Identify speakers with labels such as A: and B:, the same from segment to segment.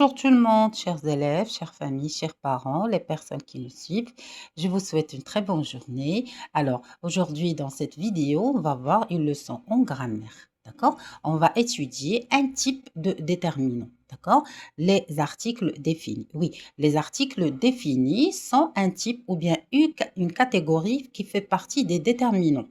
A: Bonjour tout le monde, chers élèves, chères familles, chers parents, les personnes qui nous suivent. Je vous souhaite une très bonne journée. Alors, aujourd'hui, dans cette vidéo, on va voir une leçon en grammaire. D'accord? On va étudier un type de déterminant. D'accord? Les articles définis. Oui, les articles définis sont un type ou bien une catégorie qui fait partie des déterminants.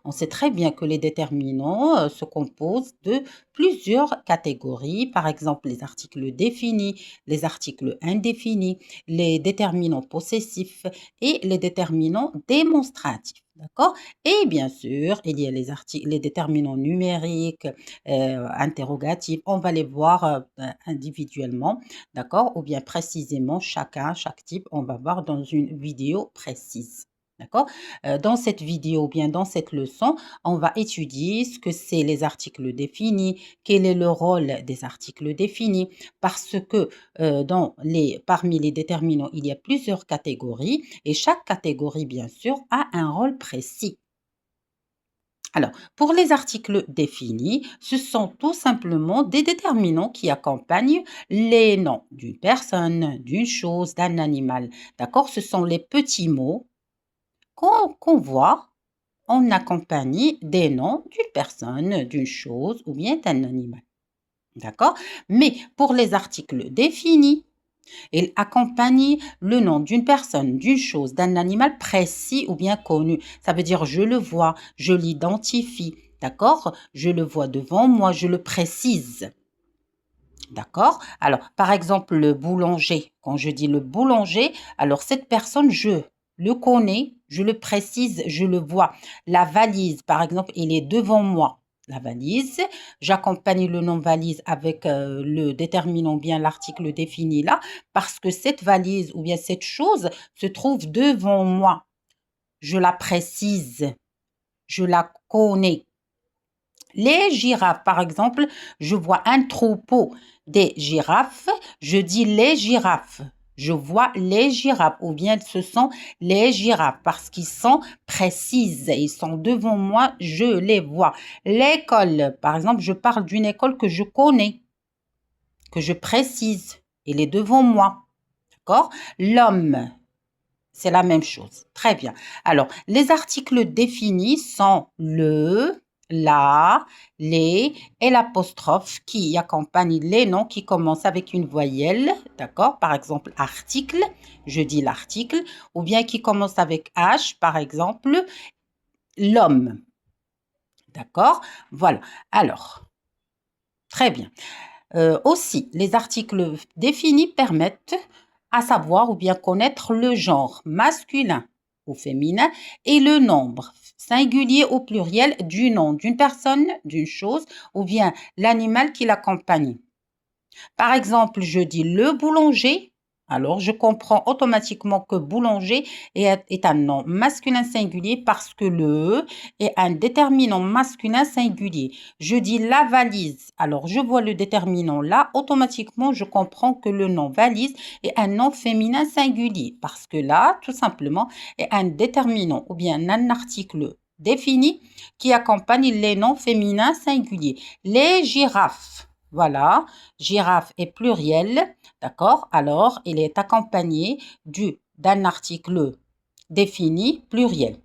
A: On sait très bien que les déterminants se composent de plusieurs catégories, par exemple les articles définis, les articles indéfinis, les déterminants possessifs et les déterminants démonstratifs. D'accord? Et bien sûr, il y a les déterminants numériques, interrogatifs. On va les voir individuellement, d'accord? Ou bien précisément, chaque type, on va voir dans une vidéo précise. D'accord? Dans cette vidéo, bien dans cette leçon, on va étudier ce que c'est les articles définis, quel est le rôle des articles définis, parce que parmi les déterminants, il y a plusieurs catégories et chaque catégorie, bien sûr, a un rôle précis. Alors, pour les articles définis, ce sont tout simplement des déterminants qui accompagnent les noms d'une personne, d'une chose, d'un animal. D'accord? Ce sont les petits mots qu'on voit en accompagne des noms d'une personne, d'une chose ou bien d'un animal. D'accord? Mais pour les articles définis, ils accompagnent le nom d'une personne, d'une chose, d'un animal précis ou bien connu. Ça veut dire je le vois, je l'identifie. D'accord? Je le vois devant moi, je le précise. D'accord? Alors, par exemple, le boulanger. Quand je dis le boulanger, alors cette personne, je le connais, je le précise, je le vois. La valise, par exemple, il est devant moi. La valise, j'accompagne le nom valise avec le déterminant bien l'article défini là, parce que cette valise ou bien cette chose se trouve devant moi. Je la précise, je la connais. Les girafes, par exemple, je vois un troupeau des girafes, je dis les girafes. Je vois les girafes ou bien ce sont les girafes parce qu'ils sont précises, ils sont devant moi, je les vois. L'école, par exemple, je parle d'une école que je connais, que je précise, elle est devant moi. D'accord? L'homme, c'est la même chose. Très bien. Alors, les articles définis sont le, la, les et l'apostrophe qui accompagnent les noms qui commencent avec une voyelle. D'accord? Par exemple, article, je dis l'article, ou bien qui commence avec H, par exemple, l'homme. D'accord? Voilà. Alors, très bien. Aussi, les articles définis permettent à savoir ou bien connaître le genre masculin ou féminin et le nombre singulier au pluriel du nom d'une personne, d'une chose ou bien l'animal qui l'accompagne. Par exemple, je dis le boulanger. Alors, je comprends automatiquement que boulanger est un nom masculin singulier parce que le est un déterminant masculin singulier. Je dis la valise. Alors, je vois le déterminant là. Automatiquement, je comprends que le nom valise est un nom féminin singulier parce que là, tout simplement, est un déterminant ou bien un article défini qui accompagne les noms féminins singuliers. Les girafes. Voilà, girafe est pluriel, d'accord? Alors, il est accompagné d'un article défini pluriel.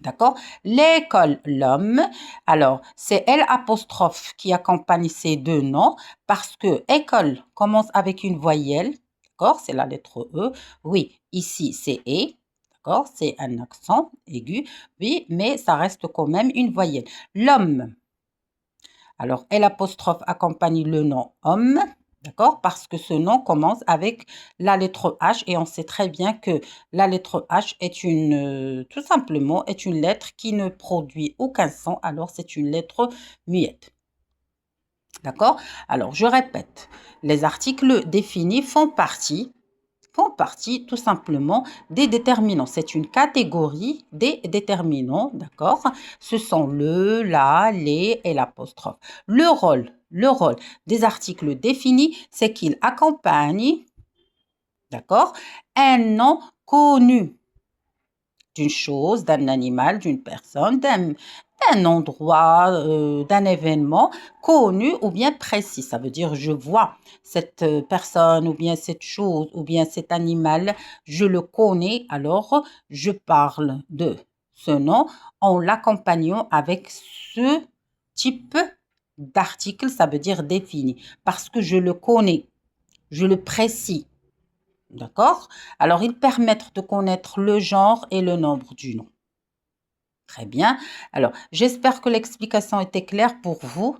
A: D'accord? L'école, l'homme. Alors, c'est L apostrophe qui accompagne ces deux noms parce que école commence avec une voyelle. D'accord? C'est la lettre E. Oui, ici, c'est E. D'accord? C'est un accent aigu. Oui, mais ça reste quand même une voyelle. L'homme. Alors, L apostrophe accompagne le nom homme, d'accord? Parce que ce nom commence avec la lettre H et on sait très bien que la lettre H est tout simplement, est une lettre qui ne produit aucun son, alors c'est une lettre muette. D'accord? Alors, je répète, les articles définis font partie tout simplement des déterminants. C'est une catégorie des déterminants, d'accord? Ce sont le, la, les et l'apostrophe. Le rôle des articles définis, c'est qu'ils accompagnent, d'accord, un nom connu d'une chose, d'un animal, d'une personne, d'un d'un endroit, d'un événement connu ou bien précis. Ça veut dire je vois cette personne ou bien cette chose ou bien cet animal, je le connais, alors je parle de ce nom en l'accompagnant avec ce type d'article, ça veut dire défini, parce que je le connais, je le précise. D'accord? Alors, ils permettent de connaître le genre et le nombre du nom. Très bien. Alors, j'espère que l'explication était claire pour vous.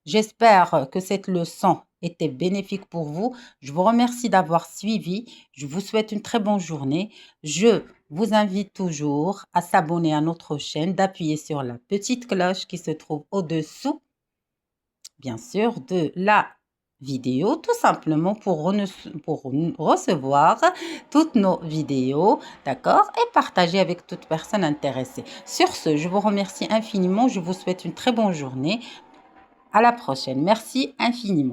A: J'espère que cette leçon était bénéfique pour vous. Je vous remercie d'avoir suivi. Je vous souhaite une très bonne journée. Je vous invite toujours à s'abonner à notre chaîne, d'appuyer sur la petite cloche qui se trouve au-dessous, bien sûr, de la vidéo, tout simplement pour recevoir toutes nos vidéos, d'accord, et partager avec toute personne intéressée. Sur ce, je vous remercie infiniment. Je vous souhaite une très bonne journée. À la prochaine. Merci infiniment.